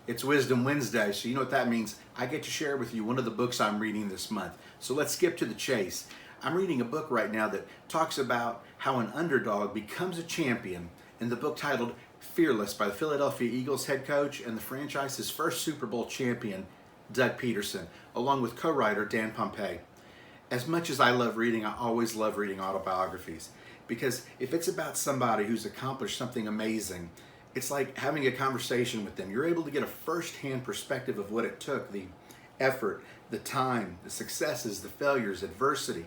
It's Wisdom Wednesday, so you know what that means. I get to share with you one of the books I'm reading this month. So let's skip to the chase. I'm reading a book right now that talks about how an underdog becomes a champion, in the book titled Fearless by the Philadelphia Eagles head coach and the franchise's first Super Bowl champion, Doug Pederson, along with co-writer Dan Pompei. As much as I love reading, I always love reading autobiographies, because if it's about somebody who's accomplished something amazing, it's like having a conversation with them. You're able to get a first-hand perspective of what it took, the effort, the time, the successes, the failures, adversity,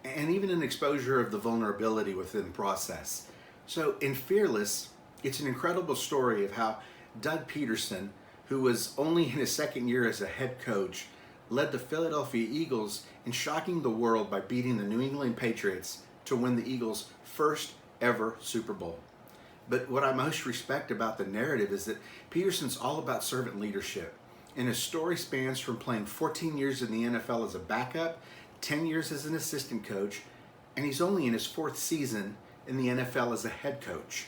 and even an exposure of the vulnerability within the process. So in Fearless, it's an incredible story of how Doug Pederson, who was only in his second year as a head coach, led the Philadelphia Eagles in shocking the world by beating the New England Patriots to win the Eagles' first ever Super Bowl. But what I most respect about the narrative is that Pederson's all about servant leadership. And his story spans from playing 14 years in the NFL as a backup, 10 years as an assistant coach, and he's only in his fourth season in the NFL as a head coach.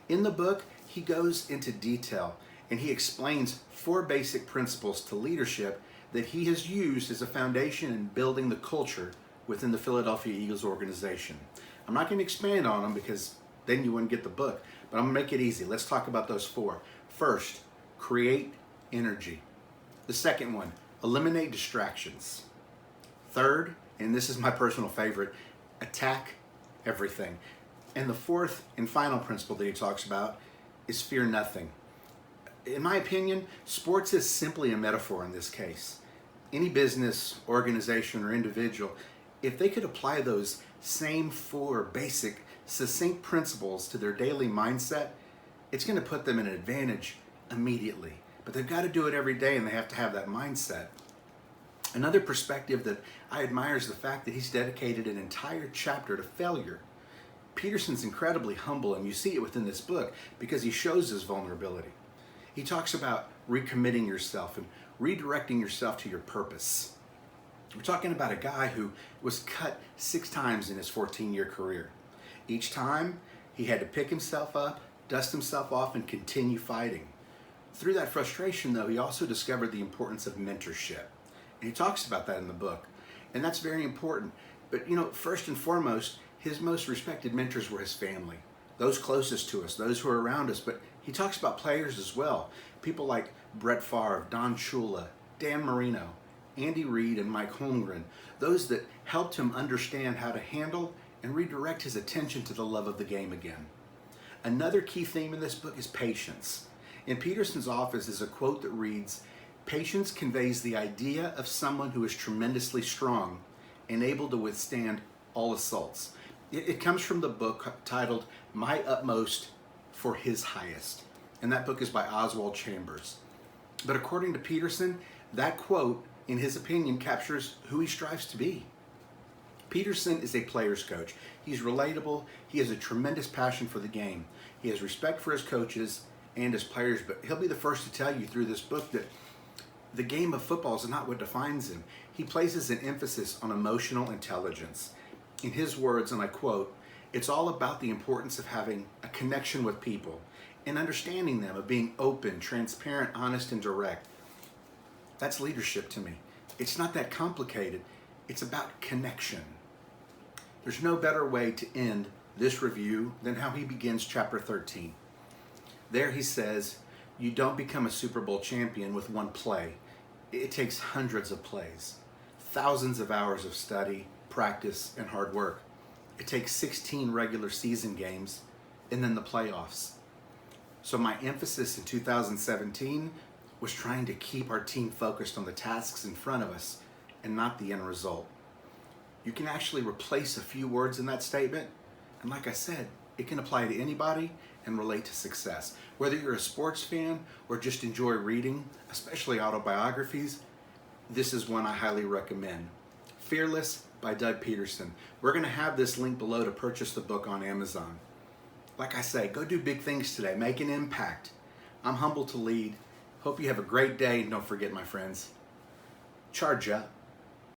In the book, he goes into detail and he explains 4 basic principles to leadership that he has used as a foundation in building the culture within the Philadelphia Eagles organization. I'm not going to expand on them because then you wouldn't get the book, but I'm going to make it easy. Let's talk about those 4. First, create energy. The second one, eliminate distractions. Third, and this is my personal favorite, attack everything. And the fourth and final principle that he talks about is fear nothing. In my opinion, sports is simply a metaphor in this case. Any business, organization, or individual, if they could apply those same 4 basic, succinct principles to their daily mindset, it's going to put them in an advantage immediately. But they've got to do it every day, and they have to have that mindset. Another perspective that I admire is the fact that he's dedicated an entire chapter to failure. Pederson's incredibly humble, and you see it within this book because he shows his vulnerability. He talks about recommitting yourself and redirecting yourself to your purpose. We're talking about a guy who was cut 6 times in his 14-year career. Each time, he had to pick himself up, dust himself off, and continue fighting. Through that frustration, though, he also discovered the importance of mentorship. And he talks about that in the book. And that's very important. But, first and foremost, his most respected mentors were his family, those closest to us, those who are around us. But he talks about players as well. People like Brett Favre, Don Shula, Dan Marino, Andy Reid, and Mike Holmgren, those that helped him understand how to handle and redirect his attention to the love of the game again. Another key theme in this book is patience. In Pederson's office is a quote that reads, "Patience conveys the idea of someone who is tremendously strong and able to withstand all assaults." It comes from the book titled My Utmost for His Highest. And that book is by Oswald Chambers. But according to Pederson, that quote, in his opinion, captures who he strives to be. Pederson is a player's coach. He's relatable. He has a tremendous passion for the game. He has respect for his coaches and his players, but he'll be the first to tell you through this book that the game of football is not what defines him. He places an emphasis on emotional intelligence. In his words, and I quote, "It's all about the importance of having a connection with people and understanding them, of being open, transparent, honest, and direct." That's leadership to me. It's not that complicated. It's about connection. There's no better way to end this review than how he begins chapter 13. There he says, you don't become a Super Bowl champion with one play. It takes hundreds of plays, thousands of hours of study, practice, and hard work. It takes 16 regular season games and then the playoffs. So my emphasis in 2017 was trying to keep our team focused on the tasks in front of us and not the end result. You can actually replace a few words in that statement, and like I said, it can apply to anybody and relate to success. Whether you're a sports fan or just enjoy reading, especially autobiographies, this is one I highly recommend. Fearless by Doug Pederson. We're going to have this link below to purchase the book on Amazon. Like I say, go do big things today. Make an impact. I'm humbled to lead. Hope you have a great day, and don't forget, my friends, charge up.